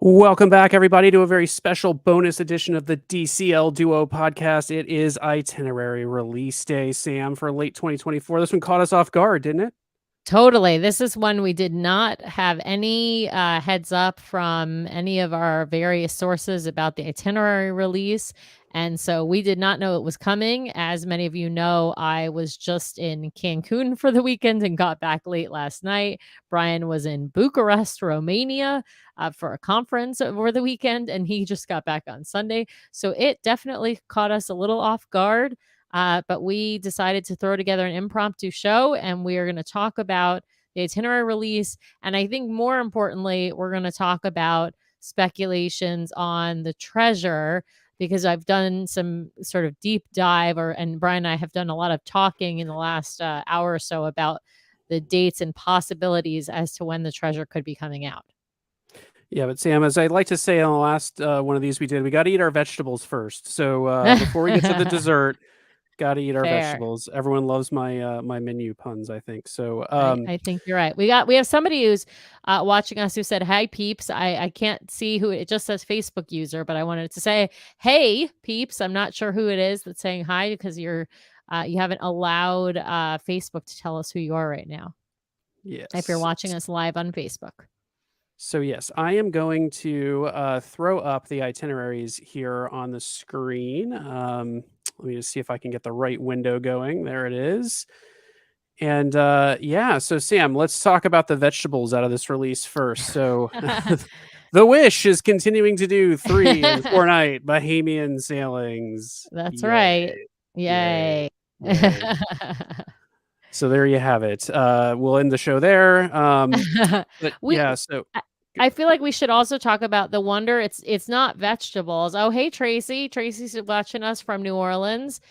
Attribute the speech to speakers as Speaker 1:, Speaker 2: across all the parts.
Speaker 1: Welcome back, everybody, to a very special bonus edition of the DCL Duo podcast. It is Itinerary Release Day, Sam, for late 2024. This one caught us off guard, didn't it?
Speaker 2: Totally. This is one we did not have any heads up from any of our various sources about the itinerary release. And so we did not know it was coming. As many of you know, I was just in Cancun for the weekend and got back late last night. Brian was in Bucharest, Romania for a conference over the weekend, and he just got back on Sunday. So it definitely caught us a little off guard. But we decided to throw together an impromptu show, and we are going to talk about the itinerary release. And I think more importantly, we're going to talk about speculations on the treasure, because I've done some sort of deep dive, and Brian and I have done a lot of talking in the last hour or so about the dates and possibilities as to when the treasure could be coming out.
Speaker 1: Yeah, but Sam, as I like to say on the last one of these we did, we got to eat our vegetables first. So before we get to the dessert, got to eat our
Speaker 2: Fair.
Speaker 1: vegetables. Everyone loves my my menu puns, I think. So
Speaker 2: I think you're right. We have somebody who's watching us who said, "Hi peeps." I can't see who it just says Facebook user, but I wanted to say, "Hey peeps." I'm not sure who it is that's saying hi, because you haven't allowed Facebook to tell us who you are right now.
Speaker 1: yes,
Speaker 2: If you're watching us live on Facebook.
Speaker 1: So yes, I am going to throw up the itineraries here on the screen. Let me just see if I can get the right window going. There it is. And yeah, so Sam, let's talk about the vegetables out of this release first. So The Wish is continuing to do 3 and 4 night Bahamian sailings.
Speaker 2: That's
Speaker 1: Yay.
Speaker 2: right.
Speaker 1: Yay.
Speaker 2: Yay.
Speaker 1: Yay. So there you have it. We'll end the show there. But yeah, so
Speaker 2: I feel like we should also talk about the Wonder. It's not vegetables. Oh, hey Tracy. Tracy's watching us from New Orleans.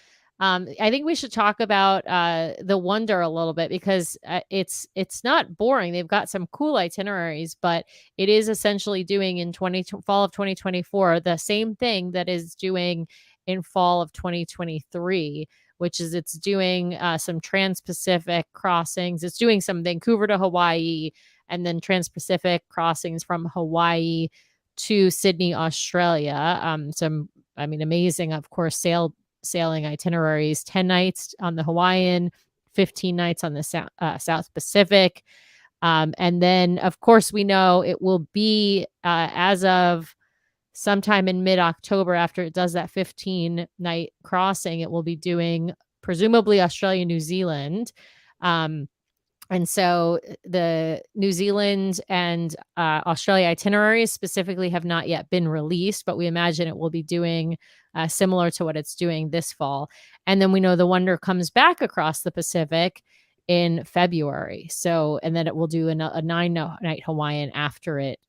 Speaker 2: I think we should talk about the Wonder a little bit, because it's not boring. They've got some cool itineraries, but it is essentially doing in fall of 2024 the same thing that is doing in fall of 2023, which is it's doing some trans-Pacific crossings. It's doing some Vancouver to Hawaii, and then trans-Pacific crossings from Hawaii to Sydney, Australia. Some, amazing, of course, sailing itineraries, 10 nights on the Hawaiian, 15 nights on the South Pacific. And then, of course, we know it will be as of sometime in mid-October, after it does that 15-night crossing, it will be doing presumably Australia, New Zealand. And so the New Zealand and Australia itineraries specifically have not yet been released, but we imagine it will be doing similar to what it's doing this fall. And then we know the Wonder comes back across the Pacific in February. So, and then it will do a 9-night Hawaiian after it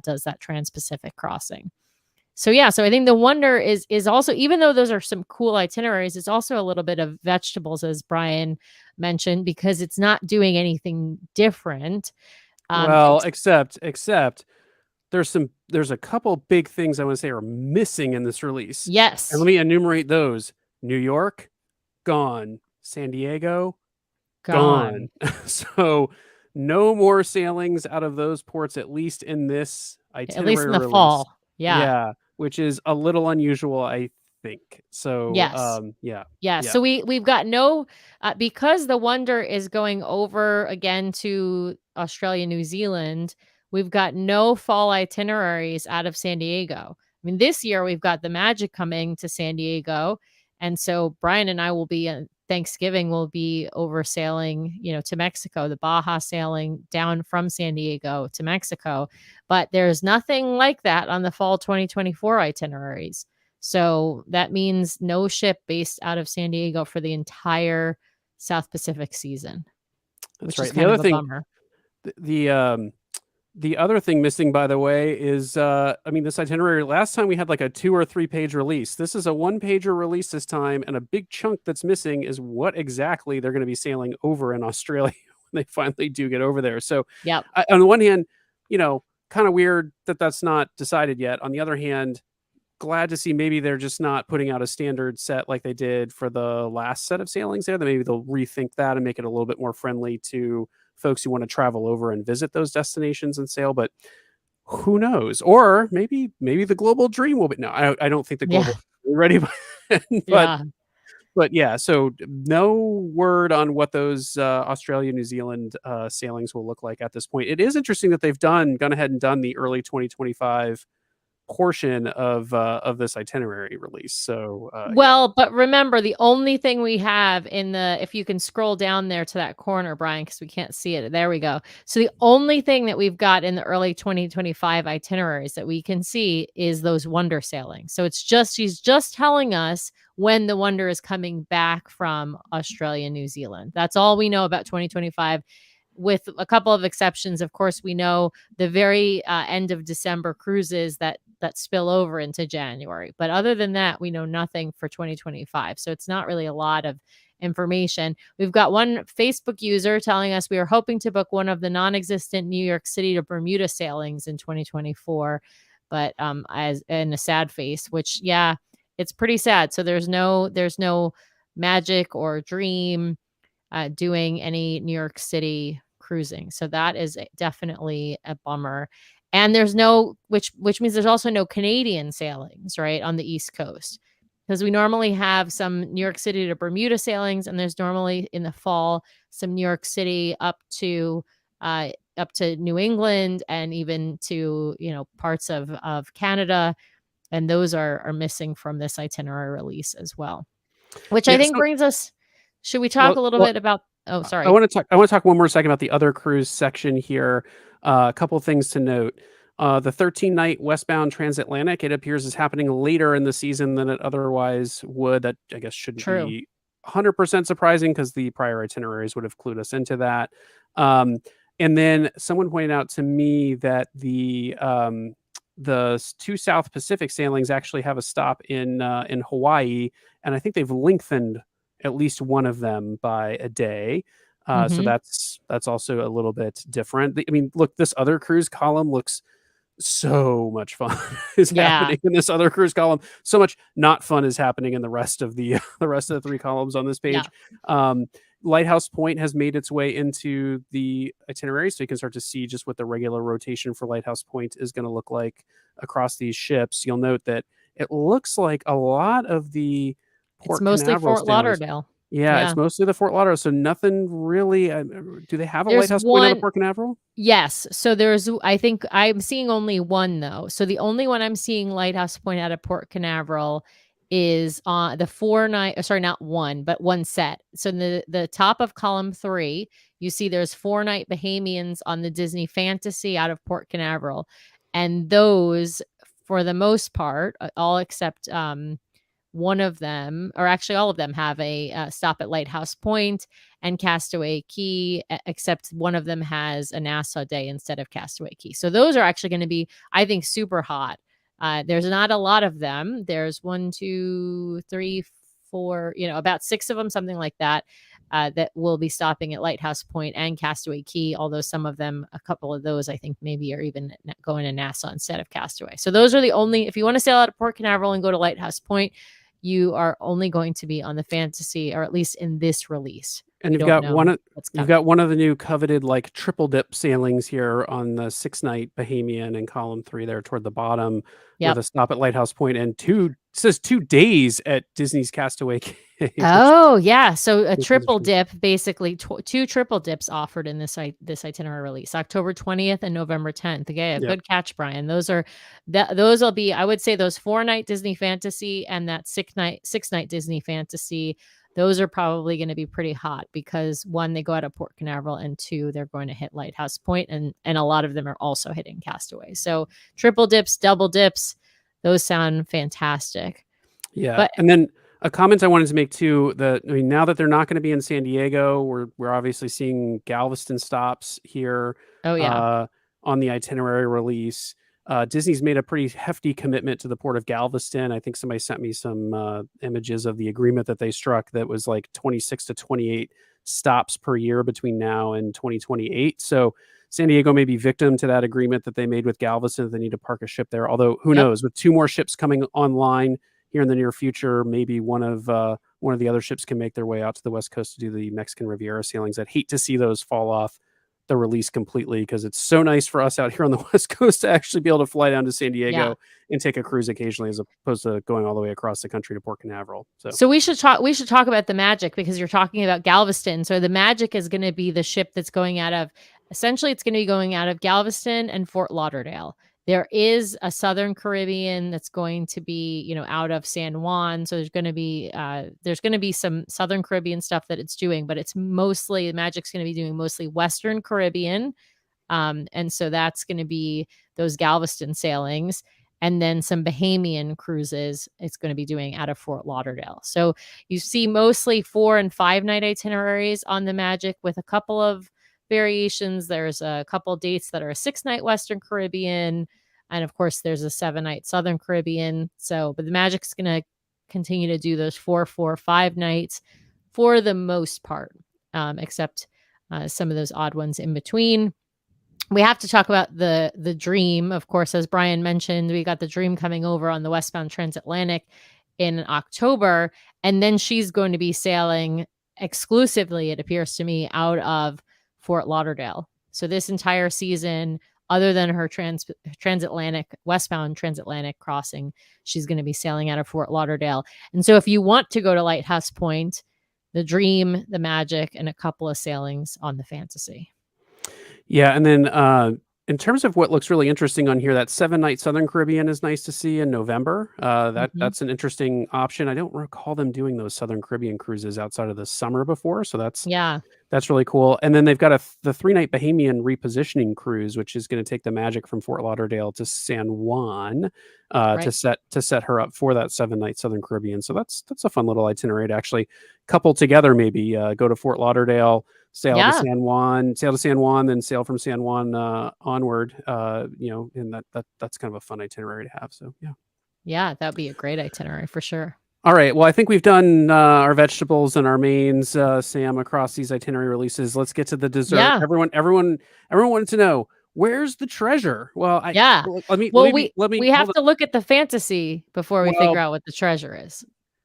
Speaker 2: does that trans-Pacific crossing. So yeah, so I think the Wonder is also, even though those are some cool itineraries, it's also a little bit of vegetables, as Brian mentioned, because it's not doing anything different.
Speaker 1: Well, except there's a couple big things I want to say are missing in this release.
Speaker 2: Yes.
Speaker 1: And let me enumerate those. New York, gone. San Diego, gone. So no more sailings out of those ports, at least in this itinerary,
Speaker 2: at least in the
Speaker 1: release.
Speaker 2: fall.
Speaker 1: Yeah, which is a little unusual, I think. So
Speaker 2: yes.
Speaker 1: Yeah.
Speaker 2: So we've got no because the Wonder is going over again to Australia, New Zealand. We've got no fall itineraries out of San Diego. I mean, this year we've got the Magic coming to San Diego, and so Brian and I will be Thanksgiving will be over sailing, to Mexico, the Baja sailing down from San Diego to Mexico. But there's nothing like that on the fall 2024 itineraries. So that means no ship based out of San Diego for the entire South Pacific season.
Speaker 1: That's right. The other thing,
Speaker 2: bummer.
Speaker 1: The other thing missing, by the way, is this itinerary, last time we had like a 2 or 3 page release. This is a 1-pager release this time, and a big chunk that's missing is what exactly they're going to be sailing over in Australia when they finally do get over there. So
Speaker 2: yep.
Speaker 1: On the one hand, kind of weird that that's not decided yet. On the other hand, glad to see maybe they're just not putting out a standard set like they did for the last set of sailings there. That maybe they'll rethink that and make it a little bit more friendly to folks who want to travel over and visit those destinations and sail. But who knows? Or maybe the global dream will be. No, I don't think the
Speaker 2: Yeah.
Speaker 1: global is ready, but
Speaker 2: Yeah.
Speaker 1: but yeah. So no word on what those Australia New Zealand sailings will look like at this point. It is interesting that they've gone ahead and done the early 2025 portion of this itinerary release. So yeah,
Speaker 2: Well, but remember, the only thing we have in the if you can scroll down there to that corner, Brian, because we can't see it. There we go. So the only thing that we've got in the early 2025 itineraries that we can see is those Wonder sailings. So it's just she's just telling us when the Wonder is coming back from Australia, New Zealand. That's all we know about 2025. With a couple of exceptions, of course, we know the very end of December cruises that spill over into January. But other than that, we know nothing for 2025. So it's not really a lot of information. We've got one Facebook user telling us we are hoping to book one of the non-existent New York City to Bermuda sailings in 2024, but as in a sad face, which yeah, it's pretty sad. So there's no magic or dream doing any New York City cruising. So that is definitely a bummer. And there's no which means there's also no Canadian sailings, right, on the East Coast. Because we normally have some New York City to Bermuda sailings, and there's normally in the fall some New York City up to New England and even to, parts of Canada. And those are missing from this itinerary release as well. Which I
Speaker 1: yeah.
Speaker 2: think
Speaker 1: So
Speaker 2: brings us should we talk
Speaker 1: well,
Speaker 2: a little
Speaker 1: well,
Speaker 2: bit about oh,
Speaker 1: I
Speaker 2: sorry.
Speaker 1: want to talk. I want to talk one more second about the other cruise section here. A couple of things to note. The 13-night westbound transatlantic, it appears, is happening later in the season than it otherwise would. That I guess shouldn't
Speaker 2: True.
Speaker 1: be 100% surprising because the prior itineraries would have clued us into that. Um, and then someone pointed out to me that the two South Pacific sailings actually have a stop in Hawaii, and I think they've lengthened at least one of them by a day. So
Speaker 2: Mhm.
Speaker 1: that's also a little bit different. I mean, look, this other cruise column looks so much fun is
Speaker 2: Yeah.
Speaker 1: happening in this other cruise column. So much not fun is happening in the rest of the the rest of the three columns on this
Speaker 2: Yeah.
Speaker 1: page. Um, Lighthouse Point has made its way into the itinerary, so you can start to see just what the regular rotation for Lighthouse Point is going to look like across these ships. You'll note that it looks like a lot of the
Speaker 2: It's
Speaker 1: Port
Speaker 2: mostly
Speaker 1: Canaveral
Speaker 2: Fort
Speaker 1: sailings.
Speaker 2: Lauderdale.
Speaker 1: Yeah, it's
Speaker 2: Yeah.
Speaker 1: mostly the Fort Lauderdale, so nothing really. Do they have a
Speaker 2: There's
Speaker 1: Lighthouse Point out of
Speaker 2: one
Speaker 1: Port Canaveral?
Speaker 2: Yes. So I think I'm seeing only one though. So the only one I'm seeing Lighthouse Point out of Port Canaveral is on the 4 night, sorry, not one, but one set. So in the top of column 3, you see there's 4 night Bahamians on the Disney Fantasy out of Port Canaveral. And those, for the most part, all except one of them, or actually all of them, have a stop at Lighthouse Point and Castaway Key, except one of them has a Nassau day instead of Castaway Key. So those are actually going to be, I think, super hot. There's not a lot of them. There's one, two, three, four, about 6 of them, something like that, that will be stopping at Lighthouse Point and Castaway Key. Although some of them, a couple of those, I think maybe are even going to Nassau instead of Castaway. So those are the only, if you want to sail out of Port Canaveral and go to Lighthouse Point, you are only going to be on the Fantasy, or at least in this release.
Speaker 1: And
Speaker 2: We don't know what's
Speaker 1: you've
Speaker 2: coming.
Speaker 1: got one of the new coveted, like, triple dip sailings here on the 6-night Bahamian in column 3 there toward the bottom with
Speaker 2: Yep.
Speaker 1: a stop at Lighthouse Point and 2 it says 2 days at Disney's Castaway Cay,
Speaker 2: Oh, yeah. So a
Speaker 1: which is
Speaker 2: triple
Speaker 1: interesting.
Speaker 2: dip, basically two triple dips offered in this itinerary release, October 20th and November 10th. Okay, a
Speaker 1: Yep.
Speaker 2: good catch, Brian. Those will be, I would say, those 4 night Disney Fantasy and that 6 night Disney Fantasy. Those are probably going to be pretty hot because, one, they go out of Port Canaveral, and two, they're going to hit Lighthouse Point, and a lot of them are also hitting Castaway. So triple dips, double dips, those sound fantastic.
Speaker 1: Yeah,
Speaker 2: But
Speaker 1: and then a comment I wanted to make too, I mean, now that they're not gonna be in San Diego, we're obviously seeing Galveston stops here,
Speaker 2: oh yeah,
Speaker 1: uh, on the itinerary release. Disney's made a pretty hefty commitment to the port of Galveston. I think somebody sent me some, images of the agreement that they struck that was, like, 26 to 28 stops per year between now and 2028. So, San Diego may be victim to that agreement that they made with Galveston, that they need to park a ship there, although who
Speaker 2: yep.
Speaker 1: knows? With 2 more ships coming online here in the near future, maybe one of the other ships can make their way out to the West Coast to do the Mexican Riviera sailings. I'd hate to see those fall off the release completely because it's so nice for us out here on the West Coast to actually be able to fly down to San
Speaker 2: Yeah.
Speaker 1: Diego and take a cruise occasionally as opposed to going all the way across the country to Port Canaveral. So
Speaker 2: So we should talk about the Magic because you're talking about Galveston. So the Magic is going to be the ship that's going out of essentially it's going to be going out of Galveston and Fort Lauderdale. There is a Southern Caribbean that's going to be, out of San Juan. So there's going to be some Southern Caribbean stuff that it's doing, but it's mostly the Magic's going to be doing mostly Western Caribbean. And so that's going to be those Galveston sailings and then some Bahamian cruises it's going to be doing out of Fort Lauderdale. So you see mostly 4 and 5 night itineraries on the Magic with a couple of variations. There's a couple dates that are a 6-night Western Caribbean. And of course, there's a 7-night Southern Caribbean. So, but the Magic's going to continue to do those 4, 4, 5 nights for the most part, except some of those odd ones in between. We have to talk about the Dream, of course, as Brian mentioned. We got the Dream coming over on the westbound transatlantic in October, and then she's going to be sailing exclusively, it appears to me, out of Fort Lauderdale. So this entire season, other than her transatlantic westbound transatlantic crossing, she's going to be sailing out of Fort Lauderdale. And so if you want to go to Lighthouse Point, the Dream, the Magic, and a couple of sailings on the Fantasy.
Speaker 1: yeah, and then in terms of what looks really interesting on here, that 7-night Southern Caribbean is nice to see in November. That's an interesting option. I don't recall them doing those Southern Caribbean cruises outside of the summer before, so
Speaker 2: Yeah,
Speaker 1: that's really cool. And then they've got the 3-night Bahamian repositioning cruise, which is going to take the Magic from Fort Lauderdale to San Juan
Speaker 2: right.
Speaker 1: to set her up for that 7-night Southern Caribbean. So that's a fun little itinerary to actually couple together. Maybe go to Fort Lauderdale,
Speaker 2: Yeah,
Speaker 1: sail to San Juan, then sail from San Juan onward. And that's kind of a fun itinerary to have. So yeah.
Speaker 2: yeah, that'd be a great itinerary for sure.
Speaker 1: All right. Well, I think we've done our vegetables and our mains, Sam, across these itinerary releases. Let's get to the dessert.
Speaker 2: Yeah,
Speaker 1: Everyone wanted to know, where's the treasure? Well,
Speaker 2: yeah. Well, we have
Speaker 1: hold it.
Speaker 2: to look at the Fantasy before we figure
Speaker 1: Well,
Speaker 2: out what the treasure is.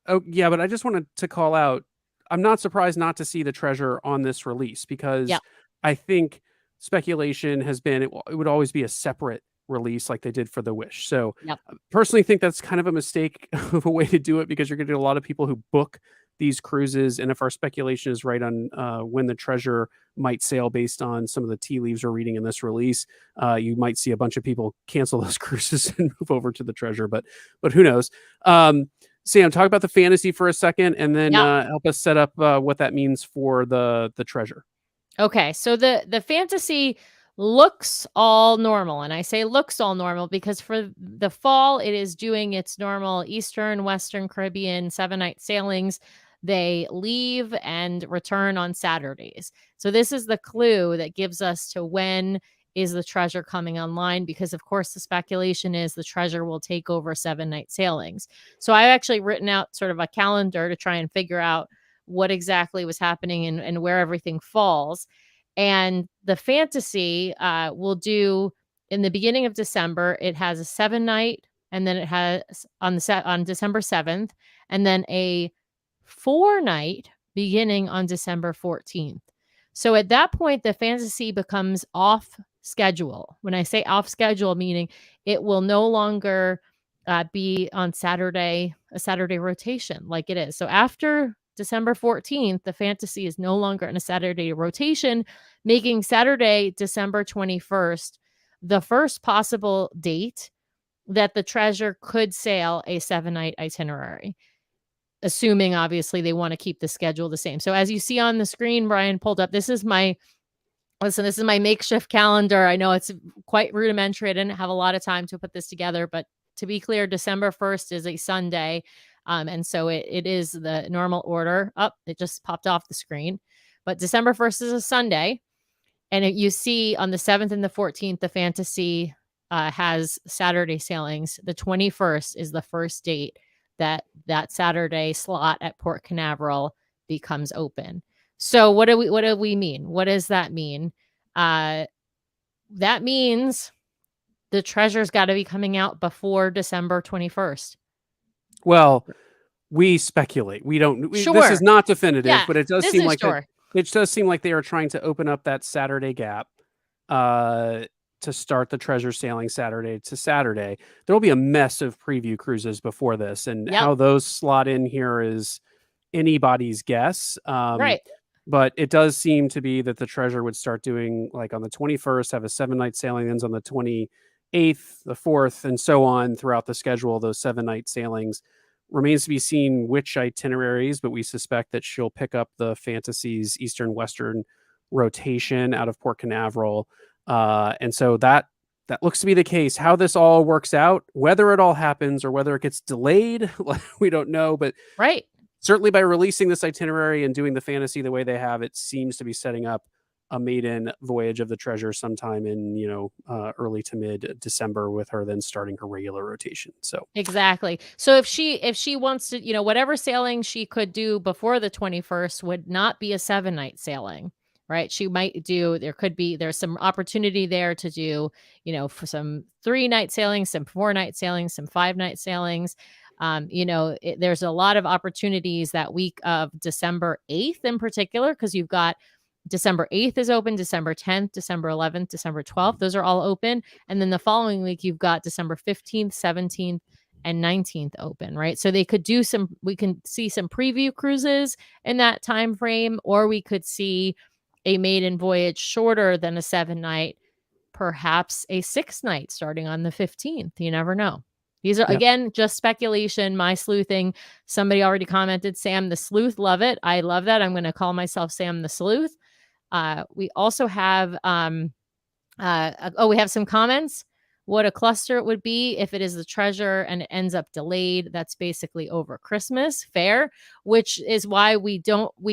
Speaker 1: oh yeah, but I just wanted to call out. I'm not surprised not to see the treasure on this release because
Speaker 2: Yep,
Speaker 1: I think speculation has been it would always be a separate release like they did for the Wish. So
Speaker 2: yep,
Speaker 1: personally think that's kind of a mistake of a way to do it because you're going to get a lot of people who book these cruises, and if our speculation is right on when the treasure might sail based on some of the tea leaves we're reading in this release, you might see a bunch of people cancel those cruises and move over to the treasure. But who knows? Sam, talk about the Fantasy for a second, and then
Speaker 2: yep.
Speaker 1: help us set up what that means for the treasure.
Speaker 2: Okay, so the Fantasy looks all normal, and I say looks all normal because for the fall it is doing its normal Eastern, Western Caribbean 7-night sailings. They leave and return on Saturdays. So this is the clue that gives us to when is the treasure coming online, because of course the speculation is the treasure will take over 7-night sailings. So I've actually written out sort of a calendar to try and figure out what exactly was happening and where everything falls. And the Fantasy will do in the beginning of December. It has a 7-night, and then it has on December 7th, and then a 4-night beginning on December 14th. So at that point, the Fantasy becomes off schedule. When I say off schedule, meaning it will no longer be on Saturday, a Saturday rotation like it is. So after December 14th, the Fantasy is no longer in a Saturday rotation, making Saturday, December 21st, the first possible date that the treasure could sail a 7-night itinerary, assuming obviously they want to keep the schedule the same. So as you see on the screen, Brian pulled up, this is my makeshift calendar. I know it's quite rudimentary. I didn't have a lot of time to put this together, but to be clear, December 1st is a Sunday. And so it is the normal order. It just popped off the screen. But December 1st is a Sunday. And you see on the 7th and the 14th, the Fantasy has Saturday sailings. The 21st is the first date that Saturday slot at Port Canaveral becomes open. So what do we mean? What does that mean? That means the treasure's got to be coming out before December 21st.
Speaker 1: Well, we speculate. We don't. This
Speaker 2: Sure.
Speaker 1: is not definitive,
Speaker 2: Yeah,
Speaker 1: but it does
Speaker 2: this
Speaker 1: seem
Speaker 2: is
Speaker 1: like
Speaker 2: sure.
Speaker 1: it does seem like they are trying to open up that Saturday gap. uh, to start the treasure sailing Saturday to Saturday. There will be a mess of preview cruises before this, and
Speaker 2: Yep.
Speaker 1: how those slot in here is anybody's guess.
Speaker 2: Right.
Speaker 1: But it does seem to be that the treasure would start doing like on the 21st, have a 7-night sailing, ends on the 28th, the 4th, and so on throughout the schedule. Those 7-night sailings remains to be seen which itineraries, but we suspect that she'll pick up the Fantasy's Eastern Western rotation out of Port Canaveral. And so that looks to be the case. How this all works out, whether it all happens or whether it gets delayed, we don't know. But
Speaker 2: Right.
Speaker 1: certainly by releasing this itinerary and doing the fantasy the way they have, it seems to be setting up a maiden voyage of the treasure sometime in early to mid December, with her then starting her regular rotation. So
Speaker 2: Exactly. So if she wants to, whatever sailing she could do before the 21st would not be a 7-night sailing, right? She might do there's some opportunity there to do, for some 3-night sailings, some 4-night sailings, some 5-night sailings. There's a lot of opportunities that week of December 8th in particular, because you've got December 8th is open, December 10th, December 11th, December 12th. Those are all open. And then the following week, you've got December 15th, 17th, and 19th open, right? So we can see some preview cruises in that time frame, or we could see a maiden voyage shorter than a 7-night, perhaps a 6-night starting on the 15th. You never know. These are,
Speaker 1: yeah,
Speaker 2: again, just speculation, my sleuthing. Somebody already commented, Sam the Sleuth. Love it. I love that. I'm going to call myself Sam the Sleuth. We also have we have some comments. What a cluster it would be if it is the treasure and it ends up delayed. That's basically over Christmas. Fair, which is why we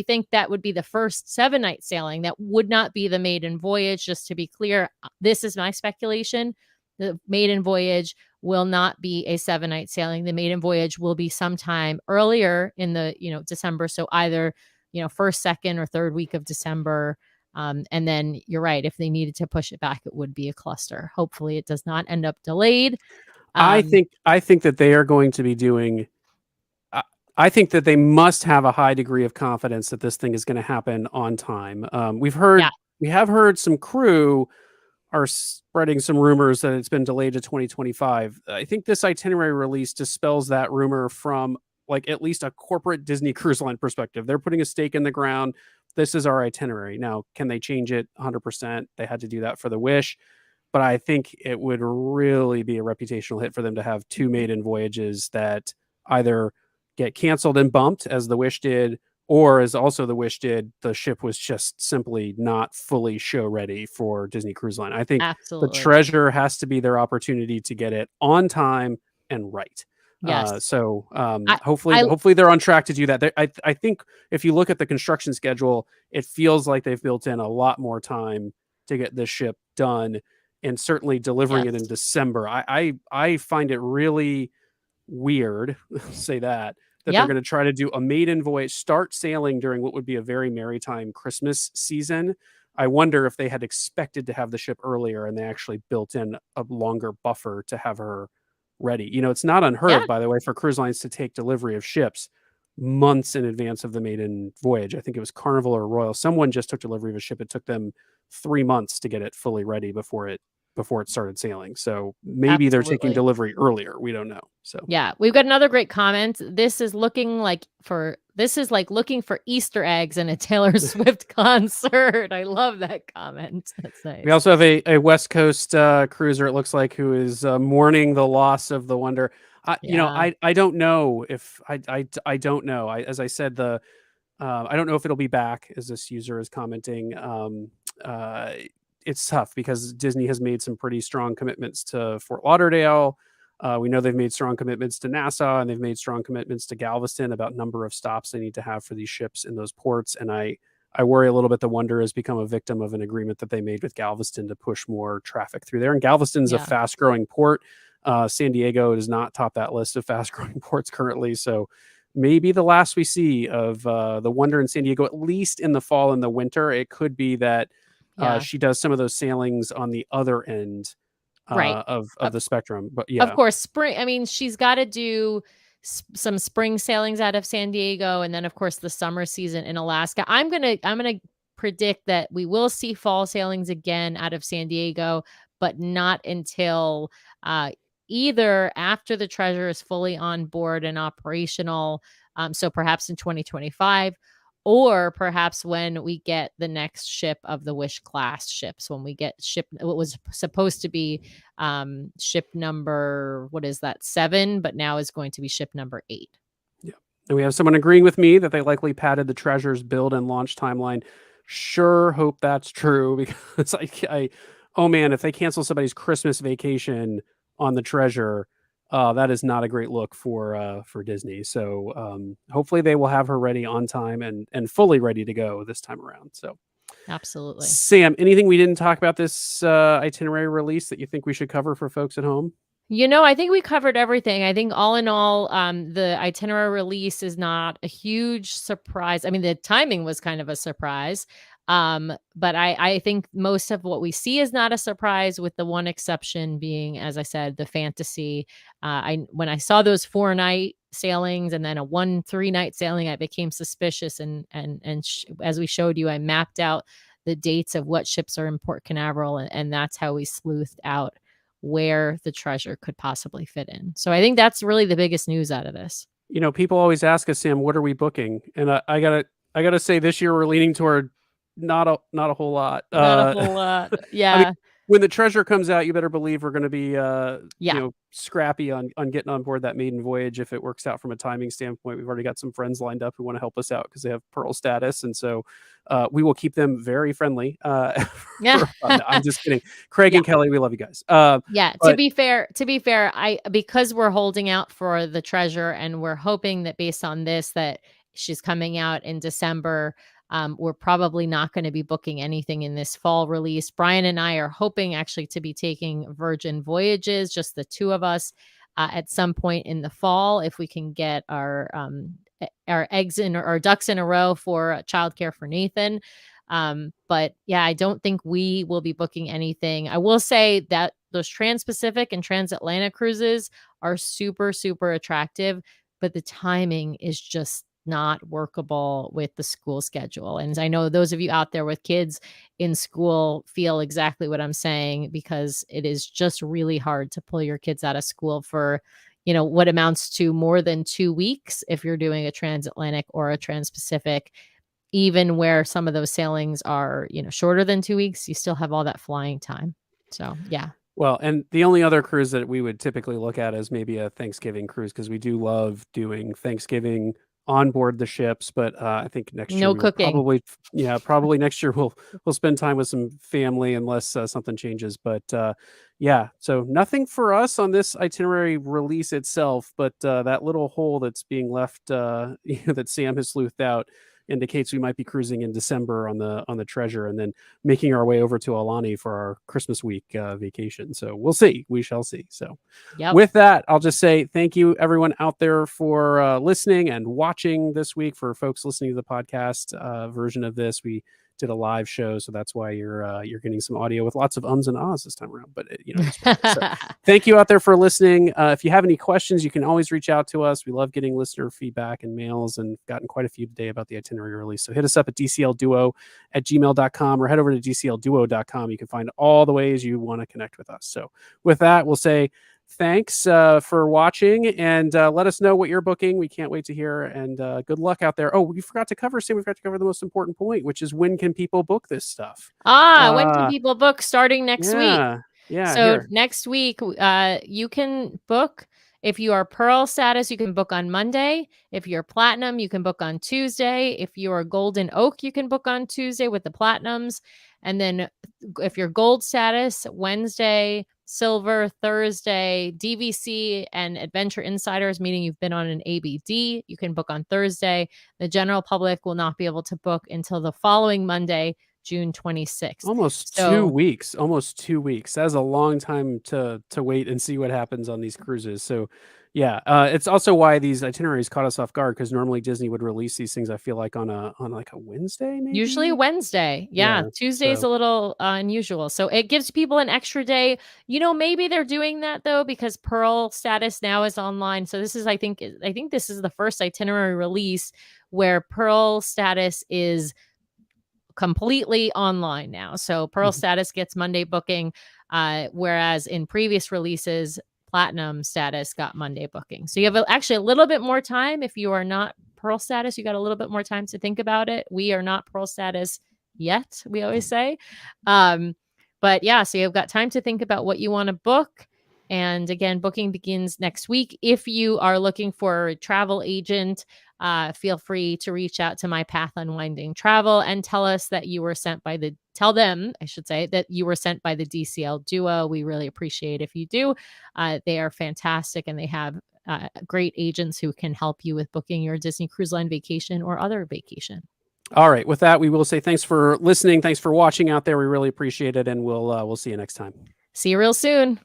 Speaker 2: think that would be the first 7-night sailing. That would not be the maiden voyage. Just to be clear, this is my speculation. The maiden voyage will not be a 7-night sailing. The maiden voyage will be sometime earlier in the, December. So either, first, second, or third week of December. And then you're right. If they needed to push it back, it would be a cluster. Hopefully it does not end up delayed.
Speaker 1: I think that they are going to be doing. I think that they must have a high degree of confidence that this thing is going to happen on time.
Speaker 2: Yeah.
Speaker 1: We have heard some crew are spreading some rumors that it's been delayed to 2025. I think this itinerary release dispels that rumor from like at least a corporate Disney Cruise Line perspective. They're putting a stake in the ground. This is our itinerary. Now, can they change it 100%? They had to do that for the Wish, but I think it would really be a reputational hit for them to have two maiden voyages that either get canceled and bumped as the Wish did, or as also the Wish did, the ship was just simply not fully show ready for Disney Cruise Line. I think the
Speaker 2: Absolutely.
Speaker 1: treasure has to be their opportunity to get it on time and right.
Speaker 2: Yes.
Speaker 1: Hopefully,
Speaker 2: I
Speaker 1: hopefully they're on track to do that. I think if you look at the construction schedule, it feels like they've built in a lot more time to get this ship done, and certainly delivering it in
Speaker 2: Yes.
Speaker 1: December. I find it really weird, say that they're
Speaker 2: Yeah.
Speaker 1: going to try to do a maiden voyage, start sailing during what would be a very maritime Christmas season. I wonder if they had expected to have the ship earlier and they actually built in a longer buffer to have her ready. It's not unheard
Speaker 2: Yeah.
Speaker 1: of, by the way, for cruise lines to take delivery of ships months in advance of the maiden voyage. I think it was Carnival or Royal. Someone just took delivery of a ship. It took them 3 months to get it fully ready before it started sailing. So maybe they're taking
Speaker 2: Absolutely.
Speaker 1: delivery earlier. We don't know. So
Speaker 2: Yeah, we've got another great comment. This is like looking for Easter eggs in a Taylor Swift concert. I love that comment. That's
Speaker 1: we
Speaker 2: nice.
Speaker 1: also have a West Coast cruiser, it looks like, who is mourning the loss of the Wonder.
Speaker 2: Yeah.
Speaker 1: I don't know if I don't know. As I said, I don't know if it'll be back, as this user is commenting. It's tough because Disney has made some pretty strong commitments to Fort Lauderdale. We know they've made strong commitments to Nassau, and they've made strong commitments to Galveston about number of stops they need to have for these ships in those ports. And I worry a little bit the Wonder has become a victim of an agreement that they made with Galveston to push more traffic through there. And Galveston's a
Speaker 2: Yeah.
Speaker 1: fast growing port. San Diego does not top that list of fast growing ports currently. So maybe the last we see of the Wonder in San Diego, at least in the fall and the winter. It could be that
Speaker 2: Yeah.
Speaker 1: she does some of those sailings on the other end
Speaker 2: Right.
Speaker 1: of the spectrum. But
Speaker 2: Of
Speaker 1: yeah,
Speaker 2: course, spring. I mean, she's got to do some spring sailings out of San Diego, and then of course the summer season in Alaska. I'm gonna predict that we will see fall sailings again out of San Diego, but not until either after the Treasure is fully on board and operational, so perhaps in 2025, or perhaps when we get the next ship of the Wish class ships, when we get ship what was supposed to be ship number, what is that, 7, but now is going to be ship number 8.
Speaker 1: Yeah. And we have someone agreeing with me that they likely padded the Treasure's build and launch timeline. Sure hope that's true because oh man, if they cancel somebody's Christmas vacation on the Treasure, that is not a great look for Disney. So hopefully they will have her ready on time and fully ready to go this time around. So
Speaker 2: Absolutely.
Speaker 1: Sam, anything we didn't talk about this itinerary release that you think we should cover for folks at home?
Speaker 2: I think we covered everything. I think all in all, the itinerary release is not a huge surprise. I mean, the timing was kind of a surprise. But I think most of what we see is not a surprise, with the one exception being, as I said, the fantasy. When I saw those 4-night sailings and then a 1 3-night sailing, I became suspicious. As we showed you, I mapped out the dates of what ships are in Port Canaveral, and that's how we sleuthed out where the Treasure could possibly fit in. So I think that's really the biggest news out of this.
Speaker 1: People always ask us, Sam, what are we booking? And I gotta say, this year we're leaning toward not a whole lot.
Speaker 2: Not a whole lot.
Speaker 1: I mean,
Speaker 2: Yeah.
Speaker 1: when the Treasure comes out, you better believe we're going to be
Speaker 2: Yeah.
Speaker 1: scrappy on getting on board that maiden voyage if it works out from a timing standpoint. We've already got some friends lined up who want to help us out because they have Pearl status, and so we will keep them very friendly.
Speaker 2: Yeah.
Speaker 1: I'm just kidding, Craig
Speaker 2: Yeah.
Speaker 1: and Kelly, we love you guys.
Speaker 2: Yeah, to be fair, because we're holding out for the Treasure and we're hoping that based on this that she's coming out in December, we're probably not going to be booking anything in this fall release. Brian and I are hoping actually to be taking Virgin Voyages, just the two of us, at some point in the fall, if we can get our eggs in or ducks in a row for childcare for Nathan. But yeah, I don't think we will be booking anything. I will say that those Trans-Pacific and Transatlantic cruises are super, super attractive, but the timing is just not workable with the school schedule. And I know those of you out there with kids in school feel exactly what I'm saying, because it is just really hard to pull your kids out of school for, what amounts to more than 2 weeks if you're doing a transatlantic or a Trans-Pacific. Even where some of those sailings are, shorter than 2 weeks, you still have all that flying time. So, yeah.
Speaker 1: Well, and the only other cruise that we would typically look at is maybe a Thanksgiving cruise, because we do love doing Thanksgiving on board the ships. But I think next year
Speaker 2: No
Speaker 1: we will
Speaker 2: cooking.
Speaker 1: probably next year we'll spend time with some family unless something changes. But yeah, so nothing for us on this itinerary release itself. But that little hole that's being left, that Sam has sleuthed out, indicates we might be cruising in December on the Treasure, and then making our way over to Alani for our Christmas week vacation. So we'll see. We shall see. So
Speaker 2: Yep.
Speaker 1: with that, I'll just say thank you everyone out there for listening and watching this week. For folks listening to the podcast version of this, we did a live show, so that's why you're getting some audio with lots of ums and ahs this time around. But so thank you out there for listening. If you have any questions, you can always reach out to us. We love getting listener feedback and mails, and gotten quite a few today about the itinerary release. So hit us up at dclduo@gmail.com or head over to dclduo.com. You can find all the ways you want to connect with us. So with that, we'll say thanks for watching, and let us know what you're booking. We can't wait to hear, and good luck out there. Oh, we forgot to cover the most important point, which is, when can people book this stuff?
Speaker 2: When can people book starting next week?
Speaker 1: Yeah.
Speaker 2: So next week, you can book. If you are Pearl status, you can book on Monday. If you're Platinum, you can book on Tuesday. If you are Golden Oak, you can book on Tuesday with the Platinums. And then if you're Gold status, Wednesday, Silver, Thursday, DVC and Adventure Insiders, meaning you've been on an ABD, you can book on Thursday. The general public will not be able to book until the following Monday, June 26th.
Speaker 1: Almost 2 weeks. That is a long time to wait and see what happens on these cruises. So yeah, it's also why these itineraries caught us off guard, because normally Disney would release these things, I feel like, on like a Wednesday, maybe?
Speaker 2: Usually Wednesday. Yeah. Tuesday's a little unusual. So it gives people an extra day. Maybe they're doing that though, because Pearl status now is online. So this is, I think this is the first itinerary release where Pearl status is completely online now. So Pearl status gets Monday booking, whereas in previous releases, Platinum status got Monday booking. So you have actually a little bit more time. If you are not Pearl status, you got a little bit more time to think about it. We are not Pearl status yet, we always say. But yeah, so you've got time to think about what you want to book. And again, booking begins next week. If you are looking for a travel agent, feel free to reach out to My Path Unwinding Travel and tell them, I should say, that you were sent by the DCL duo. We really appreciate if you do. They are fantastic, and they have great agents who can help you with booking your Disney Cruise Line vacation or other vacation.
Speaker 1: All right. With that, we will say thanks for listening. Thanks for watching out there. We really appreciate it, and we'll see you next time.
Speaker 2: See you real soon.